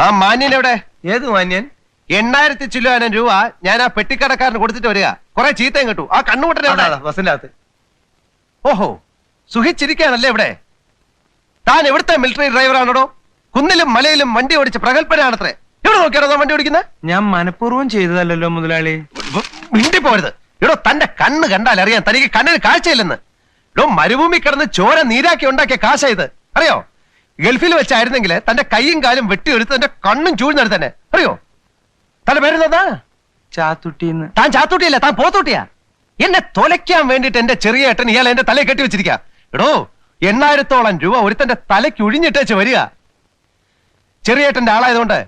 ആ മാന്യൻ എവിടെ? ഏത് മാന്യൻ? 8000 ചില്ലുവാനും രൂപ ഞാൻ ആ പെട്ടിക്കടക്കാരന് കൊടുത്തിട്ട് വരിക. കുറെ ചീത്തയും കിട്ടു. ആ കണ്ണുമുട്ടനെ ബസിന്റെ അകത്ത്. ഓഹോ, സുഖിച്ചിരിക്കാനല്ലേ ഇവിടെ? താൻ എവിടുത്തെ മിലിറ്ററി ഡ്രൈവറാണോ? കുന്നിലും മലയിലും വണ്ടി ഓടിച്ച് പ്രഗത്ഭനാണത്രേ. എവിടെ നോക്കിയാണോ വണ്ടി ഓടിക്കുന്നത്? ഞാൻ മനഃപൂർവ്വം ചെയ്തതല്ലോ മുതലാളി. മിണ്ടി പോരുത്. എടോ, തന്റെ കണ്ണ് കണ്ടാൽ അറിയാം തനിക്ക് കണ്ണിന് കാഴ്ചയില്ലെന്ന്. എടോ, മരുഭൂമി കിടന്ന് ചോര നീരാക്കി ഉണ്ടാക്കിയ കാശായത് അറിയോ? ഗൾഫിൽ വെച്ചായിരുന്നെങ്കിൽ തന്റെ കൈയും കാലും വെട്ടിയെടുത്ത് തന്റെ കണ്ണും ചൂഴ്ന്നെടുത്ത് തന്നെ. അറിയോ? തന്റെ പേരെന്താ? ചാത്തുട്ടിന്ന്. താൻ ചാത്തൂട്ടിയല്ല, താൻ പോത്തൂട്ടിയാ. എന്നെ തൊലയ്ക്കാൻ വേണ്ടിട്ട് എന്റെ ചെറിയ ഏട്ടൻ ഇയാൾ എന്റെ തലയിൽ കെട്ടി വെച്ചിരിക്ക. എടോ, 8000-ഓളം രൂപ ഒരുത്തന്റെ തലയ്ക്ക് ഒഴിഞ്ഞിട്ടേച്ച് വരിക. ചെറിയേട്ടന്റെ ആളായതുകൊണ്ട്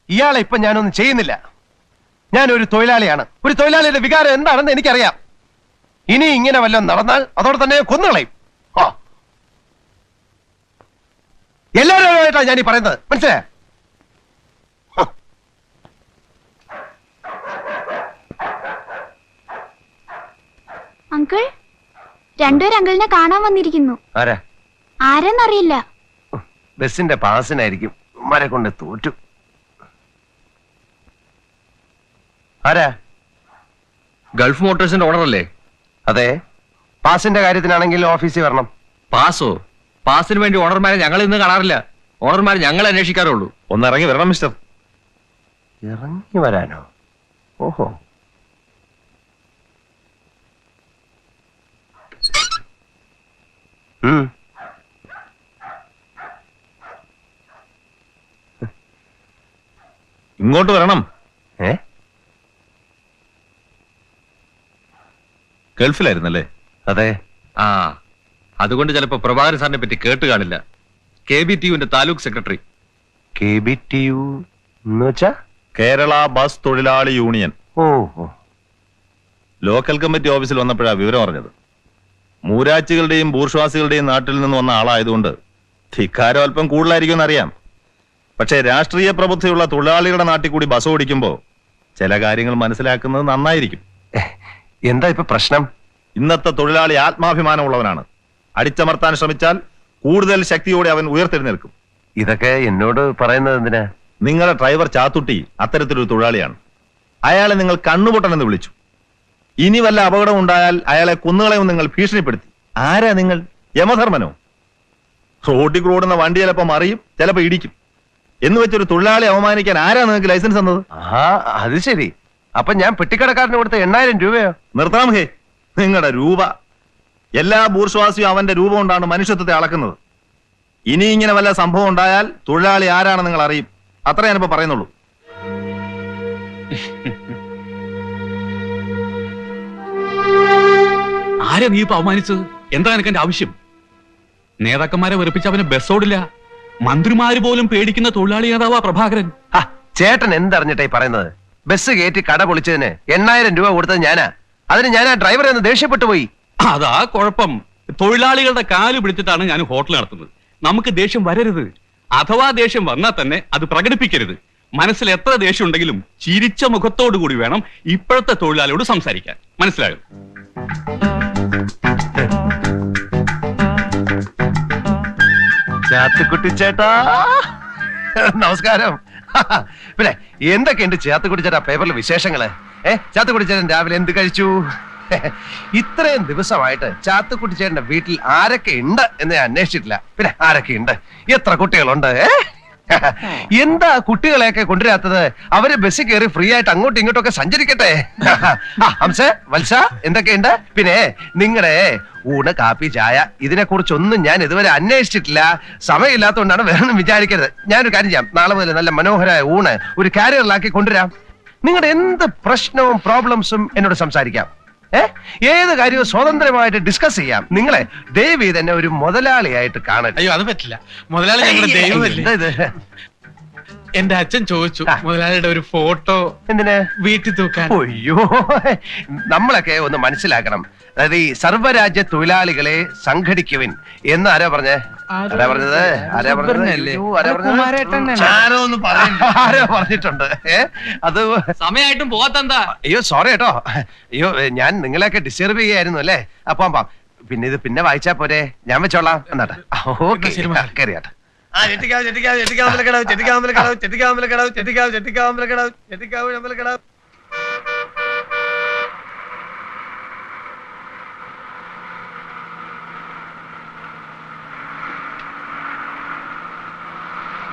ഇയാളെ ഇപ്പൊ ഞാനൊന്നും ചെയ്യുന്നില്ല. ഞാനൊരു തൊഴിലാളിയാണ്. ഒരു തൊഴിലാളിയുടെ വികാരം എന്താണെന്ന് എനിക്കറിയാം. ഇനി ഇങ്ങനെ വല്ലതും നടന്നാൽ അതോടെ തന്നെ കൊന്നുകളയും. എല്ലാവരുമായിട്ടാണ് ഞാനീ പറയുന്നത്, മനസ്സിലായോ? അങ്കിൾ, രണ്ടുപേരും അങ്കിളിനെ കാണാൻ വന്നിരിക്കുന്നു. ആരാ? ആരെന്നറിയില്ല. ബസിന്റെ പാസിനായിരിക്കും. മരെ കൊണ്ട് തോറ്റു. ആരാ? ഗൾഫ് മോട്ടോഴ്സിന്റെ ഓണർ അല്ലേ? അതെ. പാസിന്റെ കാര്യത്തിനാണെങ്കിൽ ഓഫീസിൽ വരണം. പാസോ? പാസിന് വേണ്ടി ഓണർമാരെ ഞങ്ങൾ ഇന്ന് കാണാറില്ല. ഓണർമാർ ഞങ്ങൾ അന്വേഷിക്കാറുള്ളൂ. ഒന്ന് ഇറങ്ങി വരണം മിസ്റ്റർ. ഇറങ്ങി വരാനോ? ഓഹോ. ഇങ്ങോട്ട് വരണം. ഗൾഫിലായിരുന്നല്ലേ? അതെ. ആ, അതുകൊണ്ട് ചിലപ്പോ പ്രഭാകരൻ സാറിനെ പറ്റി കേട്ട് കാണില്ല. KBTUവിന്റെ താലൂക്ക് സെക്രട്ടറി. KBTU എന്ന് വെച്ചാ? കേരള ബസ് തൊഴിലാളി യൂണിയൻ. ഓഹോ. ലോക്കൽ കമ്മിറ്റി ഓഫീസിൽ വന്നപ്പോഴാണ് വിവരം അറിഞ്ഞത്. മൂരാച്ചികളുടെയും ബൂർഷ്വാസികളുടെയും നാട്ടിൽ നിന്ന് വന്ന ആളായതുകൊണ്ട് ധിക്കാരം അല്പം കൂടുതലായിരിക്കും അറിയാം. പക്ഷേ രാഷ്ട്രീയ പ്രബുദ്ധിയുള്ള തൊഴിലാളികളുടെ നാട്ടിൽ കൂടി ബസ് ഓടിക്കുമ്പോ ചില കാര്യങ്ങൾ മനസ്സിലാക്കുന്നത് നന്നായിരിക്കും. എന്താ ഇപ്പൊ പ്രശ്നം? ഇന്നത്തെ തൊഴിലാളി ആത്മാഭിമാനമുള്ളവനാണ്. അടിച്ചമർത്താൻ ശ്രമിച്ചാൽ കൂടുതൽ ശക്തിയോടെ അവൻ ഉയർത്തെഴുന്നേൽക്കും. ഇതൊക്കെ എന്നോട് പറയുന്നത് എന്തിനാ? നിങ്ങളുടെ ഡ്രൈവർ ചാത്തുട്ടി അത്തരത്തിലൊരു തൊഴിലാളിയാണ്. അയാളെ നിങ്ങൾ കണ്ണുപൊട്ടനെന്ന് വിളിച്ചു. ഇനി വല്ല അപകടം ഉണ്ടായാൽ അയാളെ കൊന്നുകളയും നിങ്ങൾ ഭീഷണിപ്പെടുത്തി. ആരാ നിങ്ങൾ? യമധർമ്മനോ? റോഡിൽ ഓടുന്ന വണ്ടി ചിലപ്പോ മറിയും, ചിലപ്പോ ഇടിക്കും എന്ന് വെച്ചൊരു തൊഴിലാളി അവമാനിക്കാൻ ആരാ നിങ്ങൾക്ക് ലൈസൻസ് തന്നത്? ആ, അത് ശരി. അപ്പൊ ഞാൻ പെട്ടിക്കടക്കാരന് കൊടുത്ത 8000 രൂപയോ? നിർത്താം ഹേ. നിങ്ങളുടെ രൂപ. എല്ലാ ബൂർഷ്വാസിയും അവന്റെ രൂപ കൊണ്ടാണ് മനുഷ്യത്വത്തെ അളക്കുന്നത്. ഇനി ഇങ്ങനെ വല്ല സംഭവം ഉണ്ടായാൽ തൊഴിലാളി ആരാണ് നിങ്ങൾ അറിയും. അത്ര ഞാനിപ്പോ പറയുന്നുള്ളൂ. ആരെ നീ ഇപ്പൊ അവമാനിച്ചത്? എന്താ എനിക്ക് എന്റെ ആവശ്യം? നേതാക്കന്മാരെ വെറുപ്പിച്ച അവന് ബസ്സോടില്ല. മന്ത്രിമാര് പോലും പേടിക്കുന്ന തൊഴിലാളി നേതാവാ പ്രഭാകരൻ. ചേട്ടൻ എന്തറിഞ്ഞിട്ടായി പറയുന്നത്? ബസ് കയറ്റി കട പൊളിച്ചതിന് 8000 രൂപ കൊടുത്തത് ഞാനാ. അതിന് ഞാൻ ആ ഡ്രൈവറെ ഒന്ന് ദേഷ്യപ്പെട്ടു പോയി. അതാ കുഴപ്പം. തൊഴിലാളികളുടെ കാല് പിടിച്ചിട്ടാണ് ഞാൻ ഹോട്ടൽ നടത്തുന്നത്. നമുക്ക് ദേഷ്യം വരരുത്. അഥവാ ദേഷ്യം വന്നാൽ തന്നെ അത് പ്രകടിപ്പിക്കരുത്. മനസ്സിൽ എത്ര ദേഷ്യം ഉണ്ടെങ്കിലും ചിരിച്ച മുഖത്തോടു കൂടി വേണം ഇപ്പോഴത്തെ തൊഴിലാളിയോട് സംസാരിക്കാൻ. മനസ്സിലായോ? ചാത്തുക്കുട്ടി ചേട്ടാ, നമസ്കാരം. പിന്നെ എന്തൊക്കെയുണ്ട് ചാത്തുക്കുട്ടി ചേട്ടാ പേപ്പറിൽ വിശേഷങ്ങള്? ചാത്തുക്കുട്ടി ചേട്ടൻ രാവിലെ എന്ത് കഴിച്ചു? ഇത്രയും ദിവസമായിട്ട് ചാത്തുക്കുട്ടി ചേട്ടന്റെ വീട്ടിൽ ആരൊക്കെ ഉണ്ട് എന്ന് ഞാൻ അന്വേഷിച്ചിട്ടില്ല. പിന്നെ ആരൊക്കെ ഉണ്ട്? എത്ര കുട്ടികളുണ്ട്? എന്താ കുട്ടികളെയൊക്കെ കൊണ്ടുവരാത്തത്? അവര് ബസ്സിൽ കയറി ഫ്രീ ആയിട്ട് അങ്ങോട്ടും ഇങ്ങോട്ടും ഒക്കെ സഞ്ചരിക്കട്ടെ. ഹംസ, വത്സ, എന്തൊക്കെയുണ്ട്? പിന്നെ നിങ്ങളുടെ ഊണ്, കാപ്പി, ചായ ഇതിനെ കുറിച്ചൊന്നും ഞാൻ ഇതുവരെ അന്വേഷിച്ചിട്ടില്ല. സമയമില്ലാത്തതുകൊണ്ടാണ് വേറെ വിചാരിക്കരുത്. ഞാനൊരു കാര്യം ചെയ്യാം. നാളെ മുതൽ നല്ല മനോഹരമായ ഊണ് ഒരു കാരിയറിലാക്കി കൊണ്ടുവരാം. നിങ്ങളുടെ എന്ത് പ്രശ്നവും പ്രോബ്ലംസും എന്നോട് സംസാരിക്കാം. ഏത് കാര്യവും സ്വതന്ത്രമായിട്ട് ഡിസ്കസ് ചെയ്യാം. നിങ്ങളെ ദയവ് ചെയ്ത് എന്നെ ഒരു മുതലാളിയായിട്ട് കാണട്ടെ. അയ്യോ, അത് പറ്റില്ല. മുതലാളി ഞങ്ങളുടെ ദൈവമല്ലേ. എന്റെ അച്ഛൻ ചോദിച്ചു മുതലാളിയുടെ ഒരു ഫോട്ടോ എന്തിന് വീട്ടിൽ തൂക്കാൻ. അയ്യോ, നമ്മളൊക്കെ ഒന്ന് മനസ്സിലാക്കണം. അതായത് ഈ സർവ്വരാജ്യ തൊഴിലാളികളെ സംഘടിക്കുവിൻ എന്ന് ആരാ പറഞ്ഞത്? ആരാ പറഞ്ഞിട്ടുണ്ട്? അത് സമയമായിട്ടും പോകാത്തെന്താ? അയ്യോ സോറി കേട്ടോ. അയ്യോ, ഞാൻ നിങ്ങളെയൊക്കെ ഡിസ്റ്റർബ് ചെയ്യായിരുന്നു അല്ലേ? അപ്പം പിന്നെ ഇത് പിന്നെ വായിച്ചാ പോരെ? ഞാൻ വെച്ചോളാം എന്നാട്ടെ. ഓക്കെ, കയറിയാട്ടെ. ചെട്ടിക്കാവ് ചെട്ടിക്കാവ് ചെട്ടിക്കാവ് അമ്പലക്കടവ് ചെട്ടിക്കാവ് അമ്പലക്കടവ് ചെട്ടിക്കാവ് അമ്പലക്കടവ് ചെട്ടിക്കാവ് ചെട്ടിക്കാവ് അമ്പലക്കടവ് ചെട്ടിക്കാവ് അമ്പലക്കടവ്.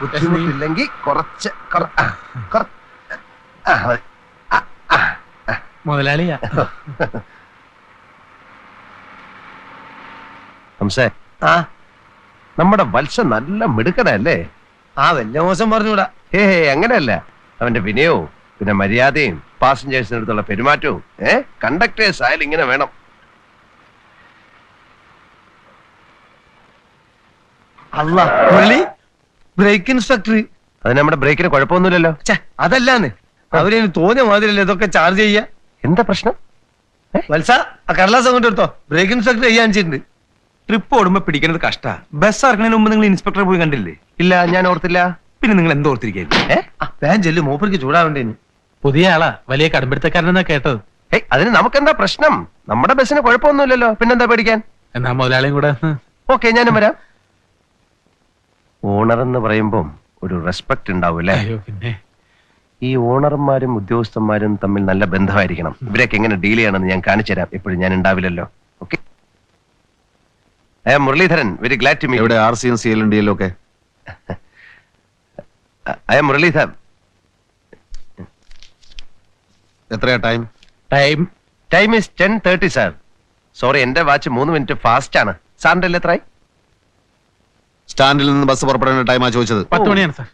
ബുദ്ധിമുട്ടില്ലെങ്കിൽ കുറച്ച് മതി. മുതലാളിയാ. ഹംസേ, ആ നമ്മുടെ വത്സ നല്ല മിടുക്കനല്ലേ? വല്ല മോശം പറഞ്ഞൂടാ. അങ്ങനെയല്ല, അവന്റെ വിനയവും പിന്നെ മര്യാദയും പാസഞ്ചേഴ്സിന് അടുത്തുള്ള പെരുമാറ്റവും കണ്ടക്ടേഴ്സ് ആയാലും ഇങ്ങനെ വേണം. അല്ല പുള്ളി ബ്രേക്ക് ഇൻസ്പെക്ടർ. അത് നമ്മുടെ ബ്രേക്കിന് കുഴപ്പമൊന്നുമില്ലല്ലോ. അതല്ലാന്ന് അവര് തോന്നിയ മാതിരിയല്ലേ ഇതൊക്കെ ചാർജ് ചെയ്യാ. എന്താ പ്രശ്നം? വത്സ ആ കടലാസം കൊണ്ടെടുത്തോ, ബ്രേക്ക് ഇൻസ്പെക്ടർ ചെയ്യാൻ വെച്ചിട്ടുണ്ട്. ട്രിപ്പ് ഓടുമ്പോ പിടിക്കുന്നത് കഷ്ടാ. ബസ് ഇറങ്ങുന്നതിന് മുമ്പ് നിങ്ങൾ ഇൻസ്പെക്ടറെ പോയി കണ്ടില്ലേ? ഇല്ല, ഞാൻ ഓർത്തില്ല. പിന്നെ നിങ്ങൾ എന്തോ ഓർത്തിരിക്കുന്നു? വേൻ ചെല്ലു, മൂപ്പർക്ക് ചൂടാവേണ്ടേന്. പുതിയ ആളാ, വലിയ കടുംപിടുത്തക്കാരനെന്നാ കേട്ടത്. അതിന് നമുക്കെന്താ പ്രശ്നം? നമ്മുടെ ബസ്സിന് കുഴപ്പമൊന്നുമില്ലല്ലോ, പിന്നെന്താ പേടിക്കാൻ? എന്നാ മുതലാളിയും കൂടെ ഓക്കെ, ഞാനും വരാം. ഓണർ എന്ന് പറയുമ്പം ഒരു റെസ്പെക്ട് ഉണ്ടാവും അല്ലേ? അയ്യോ പിന്നെ ഈ ഓണർമാരും ഉദ്യോഗസ്ഥന്മാരും തമ്മിൽ നല്ല ബന്ധമായിരിക്കണം. ഇവരൊക്കെ എങ്ങനെ ഡീൽ ചെയ്യണമെന്ന് ഞാൻ കാണിച്ചു തരാം. എപ്പോഴും ഞാൻ ഉണ്ടാവില്ലല്ലോ. Okay, I am Muraleedharan. Very glad to meet. ഇവിടെ RCM CL ഒക്കെ ഐ ആം മുരളീധരൻ. എത്രയാ time? Time is 10:30 sir. Sorry, എന്റെ വാച്ച് 3 മിനിറ്റ് ഫാസ്റ്റ് ആണ്. സാറിന്റെ എല്ലാം എത്രയായി? സ്റ്റാൻഡിൽ നിന്ന് ബസ് പുറപ്പെടേണ്ട ടൈമാ ചോദിച്ചത്. 10 മണിയാണ് സാർ.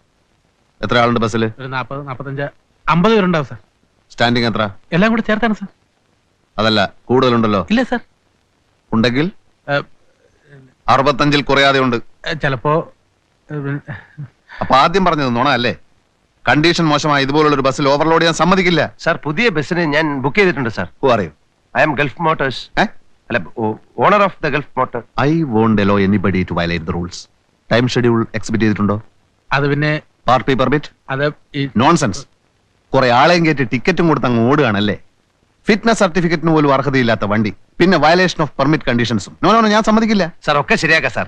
എത്ര ആളുണ്ട് ബസ്സിൽ? ഒരു 40, 45, 50 പേരുണ്ടാവും സാർ. സ്റ്റാൻഡിങ് എത്ര? എല്ലാം കൂടെ ചേർത്താണ് സാർ. അതല്ല, കൂടുതലുണ്ടല്ലോ. ഇല്ല സാർ, ഉണ്ടെങ്കിൽ 65-ൽ കുറയാതെ ഉണ്ട്. ചിലപ്പോ അപ്പൊ ആദ്യം പറഞ്ഞത് നുണ അല്ലേ? കണ്ടീഷൻ മോശമായി ഇതുപോലുള്ള ഒരു ബസ്സിൽ ഓവർലോഡ് ചെയ്യാൻ സമ്മതിക്കില്ല. സാർ, പുതിയ ബസ്സിന് ഞാൻ ബുക്ക് ചെയ്തിട്ടുണ്ട് സാർ. അറിയും. I am Gulf Motors. അല്ല, owner of the Gulf Motor. I won't allow anybody to violate the rules. Time schedule exhibit ചെയ്തിട്ടുണ്ടോ? അത് പിന്നെ പാർട്ടി പെർമിറ്റ്? അത് ഈ നോൺസെൻസ്. കുറെ ആളെയും കയറ്റി ടിക്കറ്റും കൊടുത്ത് അങ്ങ് ഓടുകയാണല്ലേ. ഫിറ്റ്നസ് സർട്ടിഫിക്കറ്റിന് പോലും അർഹതയില്ലാത്ത വണ്ടി, പിന്നെ വയലേഷൻ ഓഫ് പെർമിറ്റ് കണ്ടീഷൻസും. നോ, ഞാൻ സമ്മതിക്കില്ല. സാർ, ഒക്കെ ശരിയാക്കാം സാർ.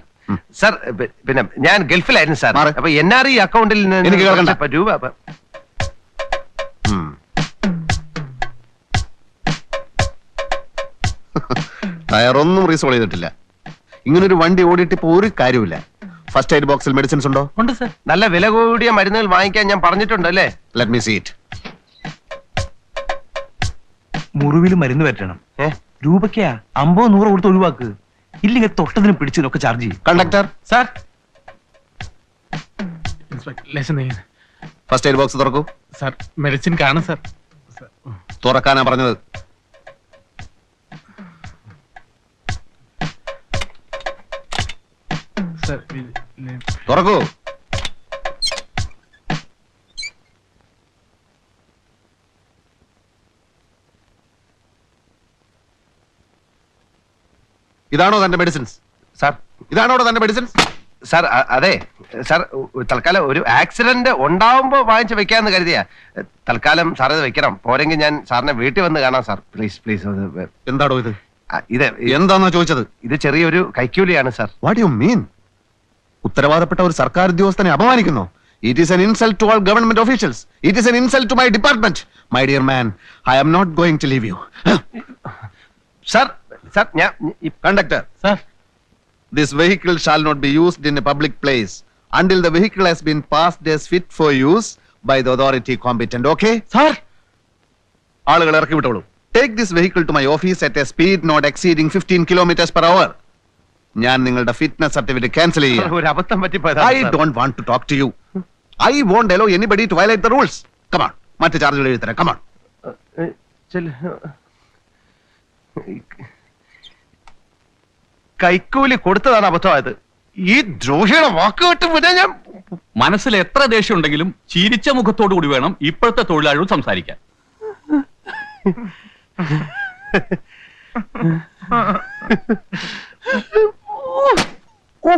സാർ, പിന്നെ ഞാൻ ഗൾഫിലായിരുന്നു സാർ. മാറ്. അപ്പൊ NRE അക്കൗണ്ടിൽ എനിക്ക് കേൾക്കണ്ട. രൂപ ടയറൊന്നും റീസോൾ ചെയ്തിട്ടില്ല. ഇങ്ങനൊരു വണ്ടി ഓടിയിട്ട് ഇപ്പൊ ഒരു കാര്യമില്ല. ഫസ്റ്റ് എയ്ഡ് ബോക്സിൽ മെഡിസിൻസ് ഉണ്ടോ? ഉണ്ട് സാർ. നല്ല വില കൂടിയ മരുന്നുകൾ വാങ്ങിക്കാൻ ഞാൻ പറഞ്ഞിട്ടുണ്ട് അല്ലേ? Let me see it. മുറിവിൽ മരുന്ന് പറ്റണം. ഏ? രൂപയ്ക്കാ 50-100 കൊടുത്ത് ഒഴിവാക്ക്. ഇല്ലെങ്കിൽ തൊട്ടതിനും പിടിച്ചതിനൊക്കെ ചാർജ് ചെയ്യും. കണ്ടക്ടർ, സാർ, ഇൻസ്പെക്ടർ ലേശം നീങ്ങ്. ഫസ്റ്റ് എയ്ഡ് ബോക്സ് തുറക്കൂ. സാർ, മെഡിസിൻ കാണും സാർ. തുറക്കാനാ പറഞ്ഞത്. സാർ, തുറക്കൂ. ഇതാണോ തന്റെ മെഡിസിൻസ്? സാർ, ഇതാണോ തന്റെ മെഡിസിൻസ്? സാർ, അതെ സാർ, തൽക്കാലം ഒരു ആക്സിഡന്റ് ഉണ്ടാവുമ്പോ വാങ്ങിച്ചു വെക്കാന്ന് കരുതിയാ. തൽക്കാലം സാർ ഇത് വെക്കണം. പോരെങ്കിൽ ഞാൻ സാറിനെ വീട്ടിൽ വന്ന് കാണാം സാർ. Please please. എന്താണോ ഇത്? ഇത് എന്താന്നാ ചോദിച്ചത്? ഇത് ചെറിയൊരു കൈക്കൂലിയാണ് സാർ. What you mean? ഉത്തരവാദപ്പെട്ട ഒരു സർക്കാർ ഉദ്യോഗസ്ഥനെ അപമാനിക്കുന്നു. It is an insult to all government officials. It is an insult to my department. My dear man, I am not going to leave you. Sir, sir, ഞാൻ Conductor, sir, this vehicle shall not be used in a public place until the vehicle has been passed as fit for use by the authority competent. Okay? Sir, ആളുകൾ ഇറക്കി വിട്ടോളൂ. Take this vehicle to my office at a speed not exceeding 15 kilometers per hour. ഞാൻ നിങ്ങളുടെ fitness certificate cancel ചെയ്യാം. ഒരു അബദ്ധം I പറ്റിപ്പോയതാണ്. don't want to talk to you. I won't allow anybody to violate the rules. Come on. മറ്റു ചാർജുകൾ എഴുതരാം. Come on. കൈക്കൂലി കൊടുത്തതാണ് അബദ്ധമായത്. ഈ ദ്രോഹിയുടെ വാക്ക് കേട്ട് പിന്നെ ഞാൻ മനസ്സിൽ എത്ര ദേഷ്യം ഉണ്ടെങ്കിലും ചിരിച്ച മുഖത്തോടു കൂടി വേണം ഇപ്പോഴത്തെ തൊഴിലാളികൾ സംസാരിക്കാൻ. ഓ